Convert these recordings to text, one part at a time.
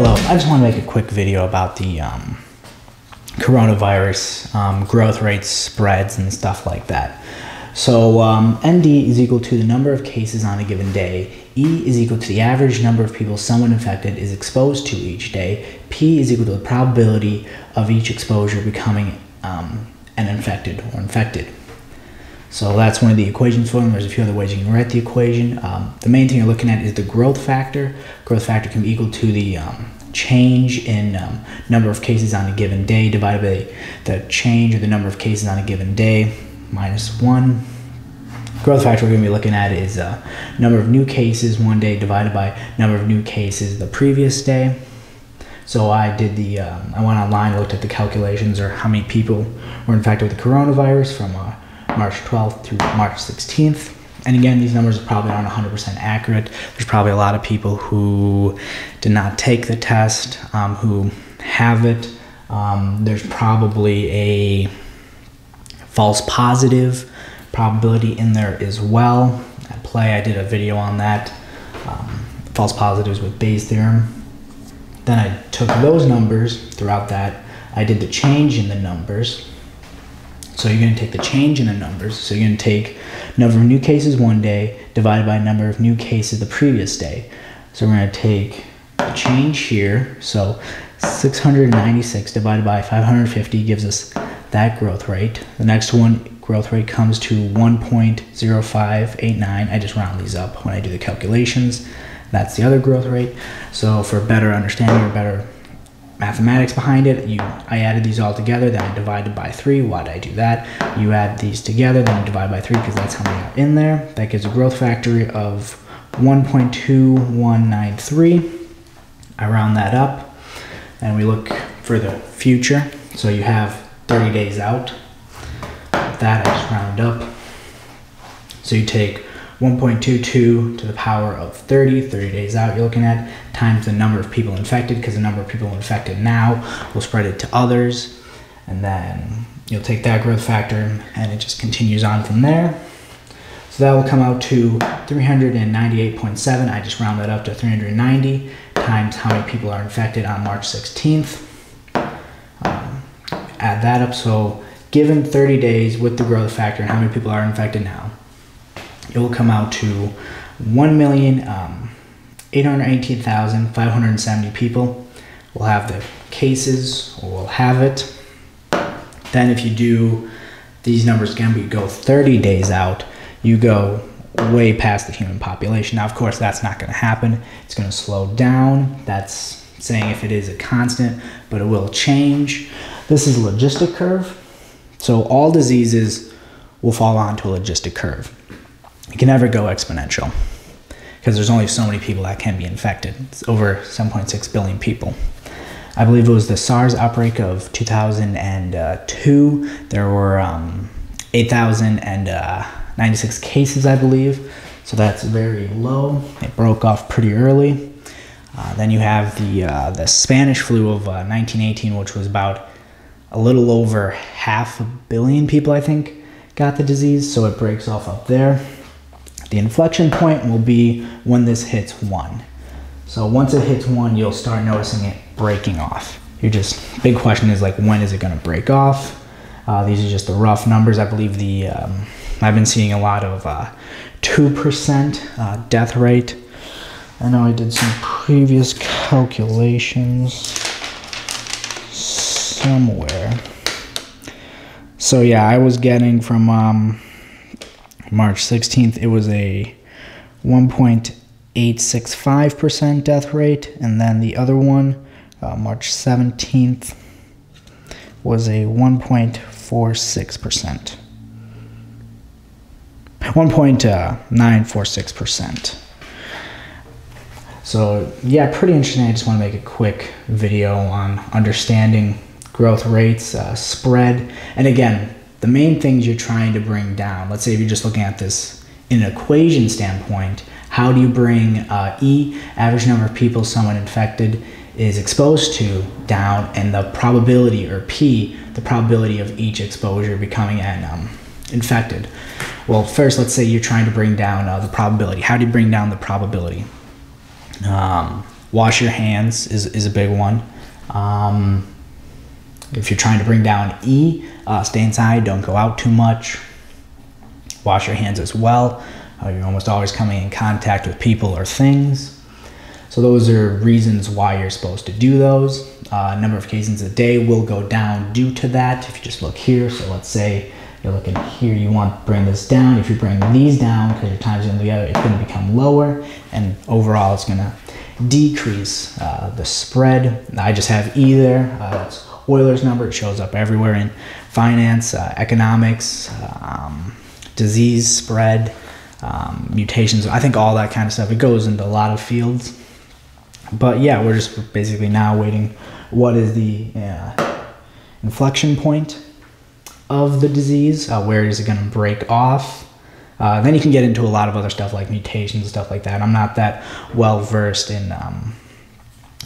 Hello, I just want to make a quick video about the coronavirus growth rates, spreads, and stuff like that. So ND is equal to the number of cases on a given day. E is equal to the average number of people someone infected is exposed to each day. P is equal to the probability of each exposure becoming an infected or infected. So that's one of the equations for them. There's a few other ways you can write the equation. The main thing you're looking at is the growth factor. Growth factor can be equal to the change in number of cases on a given day divided by the change or the number of cases on a given day minus 1. Growth factor we're going to be looking at is number of new cases one day divided by number of new cases the previous day. So I did the, I went online, looked at the calculations or how many people were infected with the coronavirus from March 12th through March 16th. And again, these numbers are probably aren't 100% accurate. There's probably a lot of people who did not take the test, who have it. There's probably a false positive probability in there as well at play. I did a video on that, false positives with Bayes' theorem. Then I took those numbers throughout that. I did the change in the numbers. So you're going to take the change in the numbers. So you're going to take number of new cases one day divided by number of new cases the previous day. So we're going to take the change here. So 696 divided by 550 gives us that growth rate. The next one, growth rate, comes to 1.0589. I just round these up when I do the calculations. That's the other growth rate. So for better understanding or better mathematics behind it, I added these all together, then I divided by 3. Why did I do that? You add these together, then you divide by 3 because that's how many are in there. That gives a growth factor of 1.2193. I round that up, and we look for the future. So you have 30 days out. With that, I just round up. So you take 1.22 to the power of 30 days out you're looking at, times the number of people infected, because the number of people infected now will spread it to others, and then you'll take that growth factor and it just continues on from there. So that will come out to 398.7. I just round that up to 390 times how many people are infected on March 16th. Add that up. So given 30 days with the growth factor and how many people are infected now, it will come out to 1,818,570 people will have the cases, or will have it. Then if you do these numbers again, we go 30 days out, you go way past the human population. Now, of course, that's not going to happen. It's going to slow down. That's saying if it is a constant, but it will change. This is a logistic curve. So all diseases will fall onto a logistic curve. You can never go exponential because there's only so many people that can be infected. It's over 7.6 billion people. I believe it was the SARS outbreak of 2002. There were 8,096 cases, I believe. So that's very low. It broke off pretty early. Then you have the Spanish flu of 1918, which was about a little over 500 million people, I think, got the disease. So it breaks off up there. The inflection point will be when this hits 1. So once it hits 1, you'll start noticing it breaking off. Big question is, like, when is it going to break off? These are just the rough numbers. I believe I've been seeing a lot of 2% death rate. I know I did some previous calculations somewhere. So yeah, I was getting from March 16th, it was a 1.865% death rate, and then the other one, March 17th, was a 1.46%. 1.946%. So yeah, pretty interesting. I just want to make a quick video on understanding growth rates, spread, and again, the main things you're trying to bring down. Let's say if you're just looking at this in an equation standpoint, how do you bring E, average number of people someone infected is exposed to, down, and the probability, or P, the probability of each exposure becoming an infected? Well, first, let's say you're trying to bring down the probability. How do you bring down the probability? Wash your hands is a big one. If you're trying to bring down E, stay inside, don't go out too much. Wash your hands as well. You're almost always coming in contact with people or things. So those are reasons why you're supposed to do those. Number of cases a day will go down due to that. If you just look here, so let's say you're looking here, you want to bring this down. If you bring these down, because your times them together, it's going to become lower, and overall it's going to decrease the spread. I just have E there. That's Euler's number. It shows up everywhere in finance, economics, disease spread, mutations. I think all that kind of stuff. It goes into a lot of fields. But yeah, we're just basically now waiting. What is the inflection point of the disease? Where is it going to break off? Then you can get into a lot of other stuff like mutations and stuff like that. I'm not that well versed in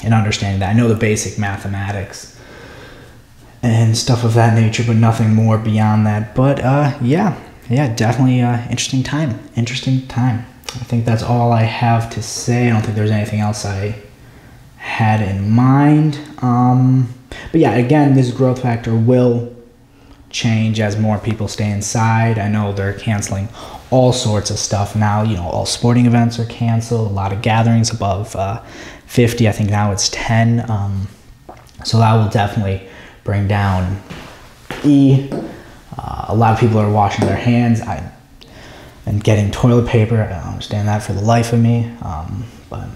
understanding that. I know the basic mathematics and stuff of that nature, but nothing more beyond that. But yeah, definitely interesting time. I think that's all I have to say. I don't think there's anything else I had in mind. But yeah, again, this growth factor will change as more people stay inside. I know they're canceling all sorts of stuff now. You know, all sporting events are canceled. A lot of gatherings above 50. I think now it's 10. So that will definitely bring down E. A lot of people are washing their hands and getting toilet paper. I don't understand that for the life of me. But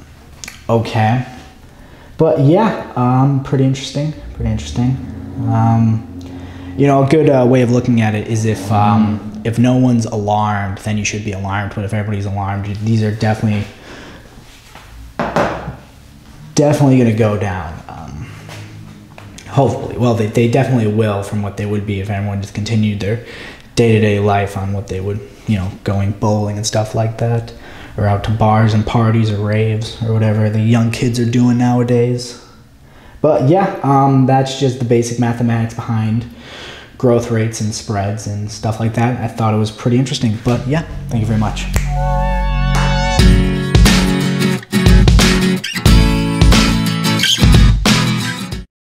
okay. But yeah, pretty interesting. You know, a good way of looking at it is if no one's alarmed, then you should be alarmed. But if everybody's alarmed, these are definitely going to go down. Hopefully. Well, they definitely will, from what they would be if everyone just continued their day-to-day life on what they would, you know, going bowling and stuff like that, or out to bars and parties or raves or whatever the young kids are doing nowadays. But yeah, that's just the basic mathematics behind growth rates and spreads and stuff like that. I thought it was pretty interesting. But yeah, thank you very much.